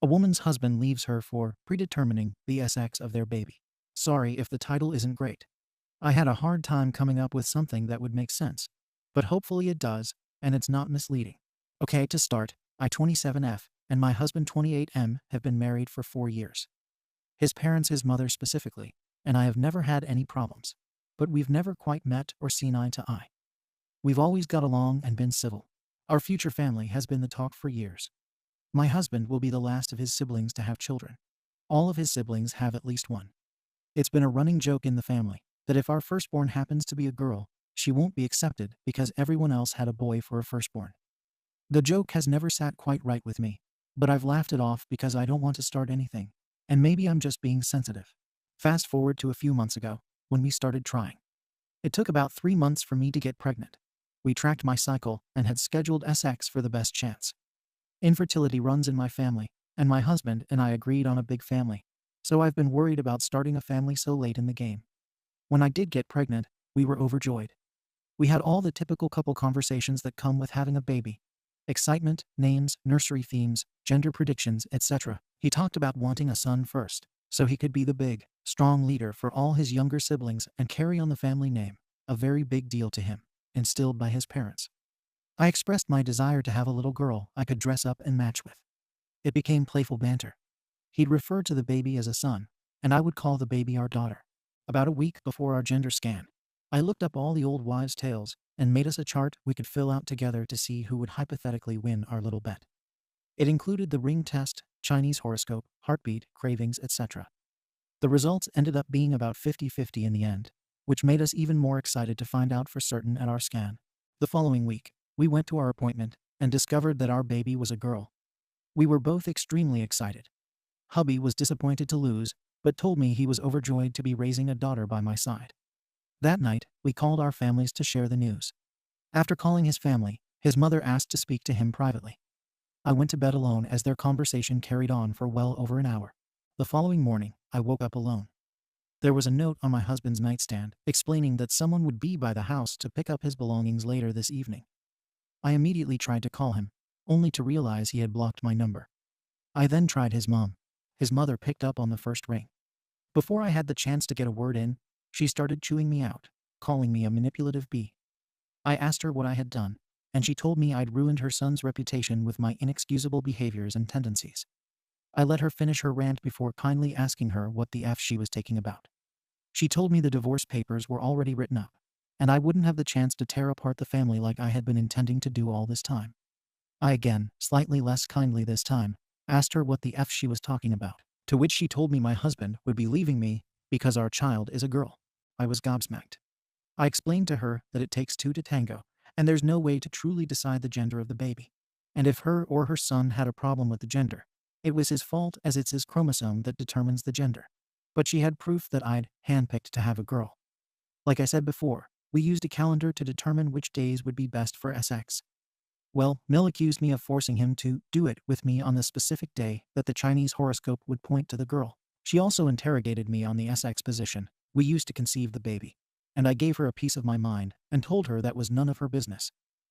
A woman's husband leaves her for predetermining the sex of their baby. Sorry if the title isn't great. I had a hard time coming up with something that would make sense. But hopefully it does, and it's not misleading. Okay, to start, I 27F and my husband 28M have been married for 4 years. His parents, his mother specifically, and I have never had any problems. But we've never quite met or seen eye to eye. We've always got along and been civil. Our future family has been the talk for years. My husband will be the last of his siblings to have children. All of his siblings have at least one. It's been a running joke in the family that if our firstborn happens to be a girl, she won't be accepted because everyone else had a boy for a firstborn. The joke has never sat quite right with me, but I've laughed it off because I don't want to start anything, and maybe I'm just being sensitive. Fast forward to a few months ago, when we started trying. It took about 3 months for me to get pregnant. We tracked my cycle and had scheduled sex for the best chance. Infertility runs in my family, and my husband and I agreed on a big family, so I've been worried about starting a family so late in the game. When I did get pregnant, we were overjoyed. We had all the typical couple conversations that come with having a baby. Excitement, names, nursery themes, gender predictions, etc. He talked about wanting a son first, so he could be the big, strong leader for all his younger siblings and carry on the family name, a very big deal to him, instilled by his parents. I expressed my desire to have a little girl I could dress up and match with. It became playful banter. He'd refer to the baby as a son, and I would call the baby our daughter. About a week before our gender scan, I looked up all the old wives' tales and made us a chart we could fill out together to see who would hypothetically win our little bet. It included the ring test, Chinese horoscope, heartbeat, cravings, etc. The results ended up being about 50-50 in the end, which made us even more excited to find out for certain at our scan. The following week, we went to our appointment and discovered that our baby was a girl. We were both extremely excited. Hubby was disappointed to lose, but told me he was overjoyed to be raising a daughter by my side. That night, we called our families to share the news. After calling his family, his mother asked to speak to him privately. I went to bed alone as their conversation carried on for well over an hour. The following morning, I woke up alone. There was a note on my husband's nightstand explaining that someone would be by the house to pick up his belongings later this evening. I immediately tried to call him, only to realize he had blocked my number. I then tried his mom. His mother picked up on the first ring. Before I had the chance to get a word in, she started chewing me out, calling me a manipulative bee. I asked her what I had done, and she told me I'd ruined her son's reputation with my inexcusable behaviors and tendencies. I let her finish her rant before kindly asking her what the F she was taking about. She told me the divorce papers were already written up, and I wouldn't have the chance to tear apart the family like I had been intending to do all this time. I again, slightly less kindly this time, asked her what the F she was talking about, to which she told me my husband would be leaving me because our child is a girl. I was gobsmacked. I explained to her that it takes two to tango, and there's no way to truly decide the gender of the baby. And if her or her son had a problem with the gender, it was his fault as it's his chromosome that determines the gender. But she had proof that I'd handpicked to have a girl. Like I said before, we used a calendar to determine which days would be best for sex. Well, Mill accused me of forcing him to do it with me on the specific day that the Chinese horoscope would point to the girl. She also interrogated me on the sex position we used to conceive the baby, and I gave her a piece of my mind and told her that was none of her business.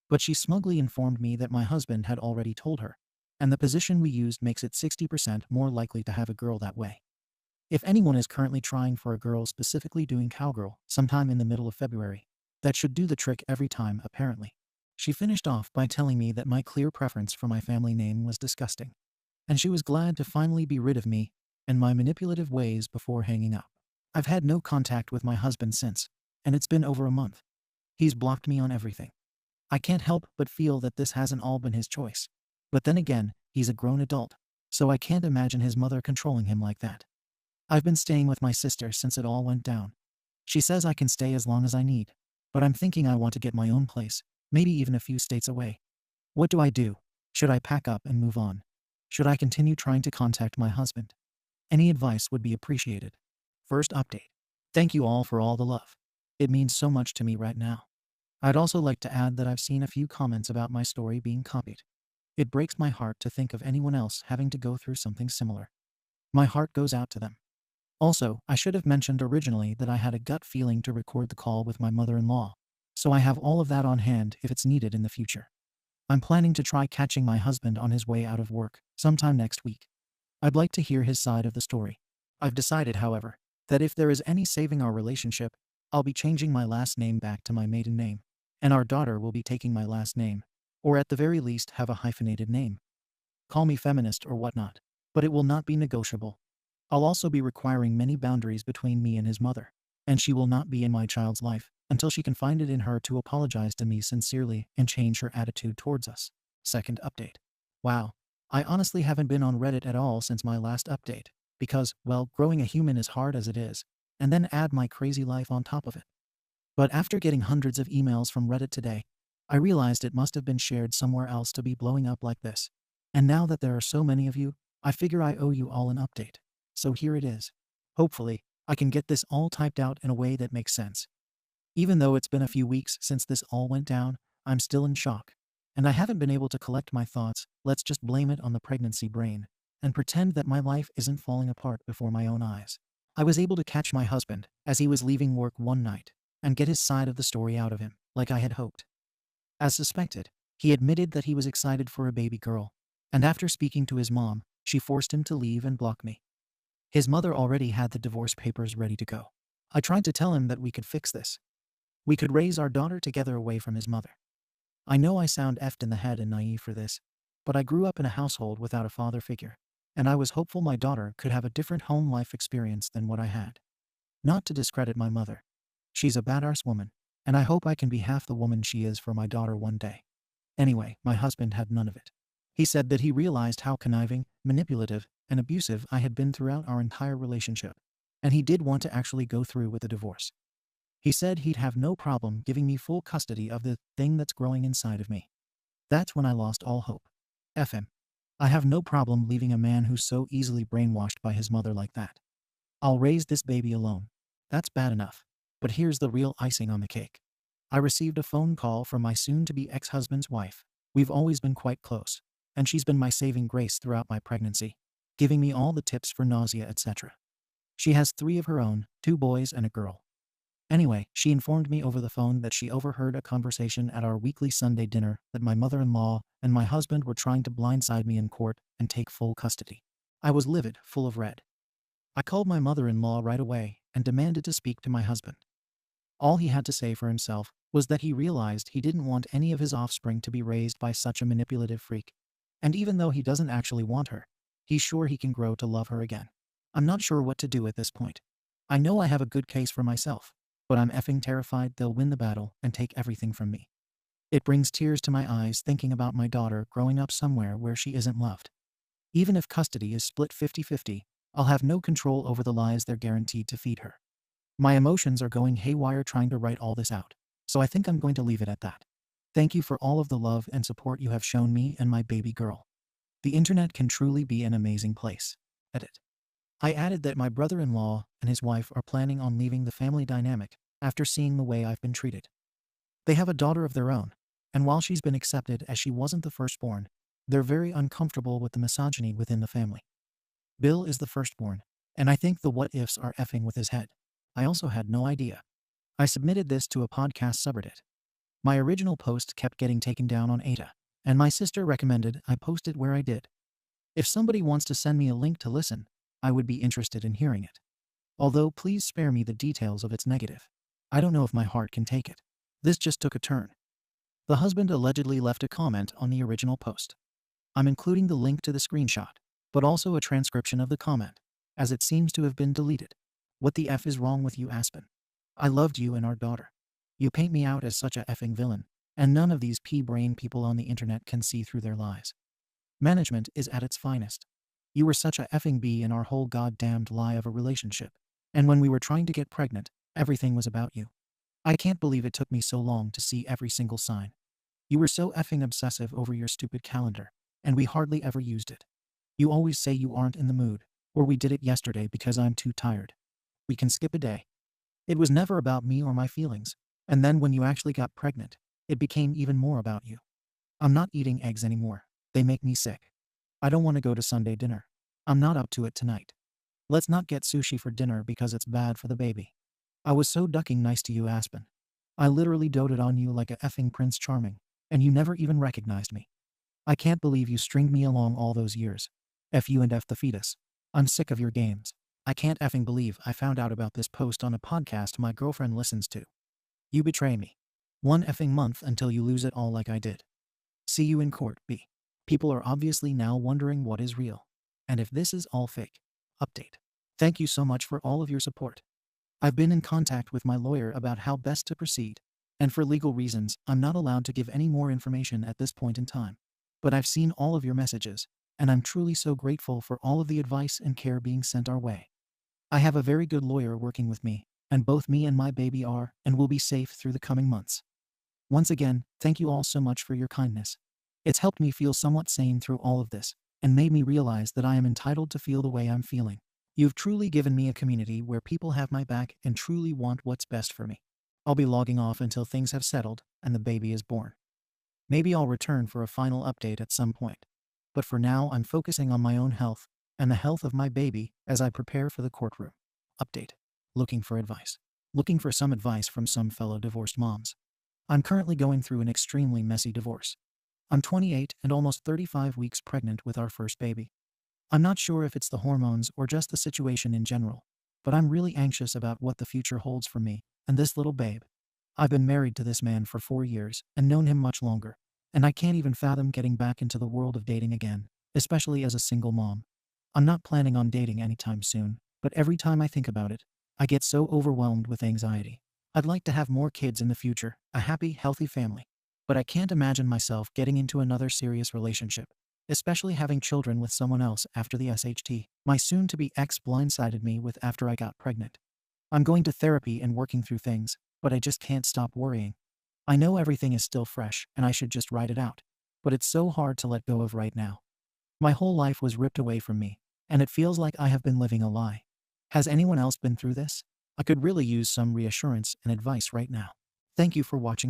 But she smugly informed me that my husband had already told her, and the position we used makes it 60% more likely to have a girl that way. If anyone is currently trying for a girl, specifically doing cowgirl sometime in the middle of February, that should do the trick every time, apparently. She finished off by telling me that my clear preference for my family name was disgusting, and she was glad to finally be rid of me and my manipulative ways before hanging up. I've had no contact with my husband since, and it's been over a month. He's blocked me on everything. I can't help but feel that this hasn't all been his choice. But then again, he's a grown adult, so I can't imagine his mother controlling him like that. I've been staying with my sister since it all went down. She says I can stay as long as I need, but I'm thinking I want to get my own place, maybe even a few states away. What do I do? Should I pack up and move on? Should I continue trying to contact my husband? Any advice would be appreciated. First update. Thank you all for all the love. It means so much to me right now. I'd also like to add that I've seen a few comments about my story being copied. It breaks my heart to think of anyone else having to go through something similar. My heart goes out to them. Also, I should have mentioned originally that I had a gut feeling to record the call with my mother-in-law, so I have all of that on hand if it's needed in the future. I'm planning to try catching my husband on his way out of work sometime next week. I'd like to hear his side of the story. I've decided, however, that if there is any saving our relationship, I'll be changing my last name back to my maiden name, and our daughter will be taking my last name, or at the very least have a hyphenated name. Call me feminist or whatnot, but it will not be negotiable. I'll also be requiring many boundaries between me and his mother, and she will not be in my child's life until she can find it in her to apologize to me sincerely and change her attitude towards us. Second update. Wow. I honestly haven't been on Reddit at all since my last update, because, well, growing a human is hard as it is, and then add my crazy life on top of it. But after getting hundreds of emails from Reddit today, I realized it must have been shared somewhere else to be blowing up like this. And now that there are so many of you, I figure I owe you all an update. So here it is. Hopefully, I can get this all typed out in a way that makes sense. Even though it's been a few weeks since this all went down, I'm still in shock. And I haven't been able to collect my thoughts. Let's just blame it on the pregnancy brain and pretend that my life isn't falling apart before my own eyes. I was able to catch my husband as he was leaving work one night and get his side of the story out of him, like I had hoped. As suspected, he admitted that he was excited for a baby girl, and after speaking to his mom, she forced him to leave and block me. His mother already had the divorce papers ready to go. I tried to tell him that we could fix this. We could raise our daughter together away from his mother. I know I sound effed in the head and naive for this, but I grew up in a household without a father figure, and I was hopeful my daughter could have a different home life experience than what I had. Not to discredit my mother. She's a badass woman, and I hope I can be half the woman she is for my daughter one day. Anyway, my husband had none of it. He said that he realized how conniving, manipulative, and abusive I had been throughout our entire relationship, and he did want to actually go through with the divorce. He said he'd have no problem giving me full custody of the thing that's growing inside of me. That's when I lost all hope. F him. I have no problem leaving a man who's so easily brainwashed by his mother like that. I'll raise this baby alone. That's bad enough. But here's the real icing on the cake. I received a phone call from my soon-to-be ex-husband's wife. We've always been quite close, and she's been my saving grace throughout my pregnancy, giving me all the tips for nausea, etc. She has 3 of her own, 2 boys and a girl. Anyway, she informed me over the phone that she overheard a conversation at our weekly Sunday dinner that my mother-in-law and my husband were trying to blindside me in court and take full custody. I was livid, full of red. I called my mother-in-law right away and demanded to speak to my husband. All he had to say for himself was that he realized he didn't want any of his offspring to be raised by such a manipulative freak. And even though he doesn't actually want her, he's sure he can grow to love her again. I'm not sure what to do at this point. I know I have a good case for myself, but I'm effing terrified they'll win the battle and take everything from me. It brings tears to my eyes thinking about my daughter growing up somewhere where she isn't loved. Even if custody is split 50-50, I'll have no control over the lies they're guaranteed to feed her. My emotions are going haywire trying to write all this out, so I think I'm going to leave it at that. Thank you for all of the love and support you have shown me and my baby girl. The internet can truly be an amazing place. Edit. I added that my brother-in-law and his wife are planning on leaving the family dynamic after seeing the way I've been treated. They have a daughter of their own, and while she's been accepted as she wasn't the firstborn, they're very uncomfortable with the misogyny within the family. Bill is the firstborn, and I think the what-ifs are effing with his head. I also had no idea. I submitted this to a podcast subreddit. My original post kept getting taken down on AITA, and my sister recommended I post it where I did. If somebody wants to send me a link to listen, I would be interested in hearing it. Although please spare me the details of its negative. I don't know if my heart can take it. This just took a turn. The husband allegedly left a comment on the original post. I'm including the link to the screenshot, but also a transcription of the comment, as it seems to have been deleted. What the F is wrong with you, Aspen? I loved you and our daughter. You paint me out as such a effing villain, and none of these pea-brain people on the internet can see through their lies. Management is at its finest. You were such a effing bee in our whole goddamned lie of a relationship, and when we were trying to get pregnant, everything was about you. I can't believe it took me so long to see every single sign. You were so effing obsessive over your stupid calendar, and we hardly ever used it. You always say you aren't in the mood, or we did it yesterday because I'm too tired. We can skip a day. It was never about me or my feelings, and then when you actually got pregnant, it became even more about you. I'm not eating eggs anymore. They make me sick. I don't want to go to Sunday dinner. I'm not up to it tonight. Let's not get sushi for dinner because it's bad for the baby. I was so ducking nice to you, Aspen. I literally doted on you like a effing Prince Charming, and you never even recognized me. I can't believe you stringed me along all those years. F you and F the fetus. I'm sick of your games. I can't effing believe I found out about this post on a podcast my girlfriend listens to. You betray me. 1 effing month until you lose it all like I did. See you in court, B. People are obviously now wondering what is real. And if this is all fake. Update. Thank you so much for all of your support. I've been in contact with my lawyer about how best to proceed, and for legal reasons, I'm not allowed to give any more information at this point in time. But I've seen all of your messages, and I'm truly so grateful for all of the advice and care being sent our way. I have a very good lawyer working with me, and both me and my baby are and will be safe through the coming months. Once again, thank you all so much for your kindness. It's helped me feel somewhat sane through all of this, and made me realize that I am entitled to feel the way I'm feeling. You've truly given me a community where people have my back and truly want what's best for me. I'll be logging off until things have settled and the baby is born. Maybe I'll return for a final update at some point. But for now, I'm focusing on my own health and the health of my baby as I prepare for the courtroom. Update. Looking for advice. Looking for some advice from some fellow divorced moms. I'm currently going through an extremely messy divorce. I'm 28 and almost 35 weeks pregnant with our first baby. I'm not sure if it's the hormones or just the situation in general, but I'm really anxious about what the future holds for me and this little babe. I've been married to this man for 4 years and known him much longer, and I can't even fathom getting back into the world of dating again, especially as a single mom. I'm not planning on dating anytime soon, but every time I think about it, I get so overwhelmed with anxiety. I'd like to have more kids in the future, a happy, healthy family. But I can't imagine myself getting into another serious relationship, especially having children with someone else after the SHT my soon-to-be ex blindsided me with after I got pregnant. I'm going to therapy and working through things, but I just can't stop worrying. I know everything is still fresh and I should just ride it out, but it's so hard to let go of right now. My whole life was ripped away from me, and it feels like I have been living a lie. Has anyone else been through this? I could really use some reassurance and advice right now. Thank you for watching.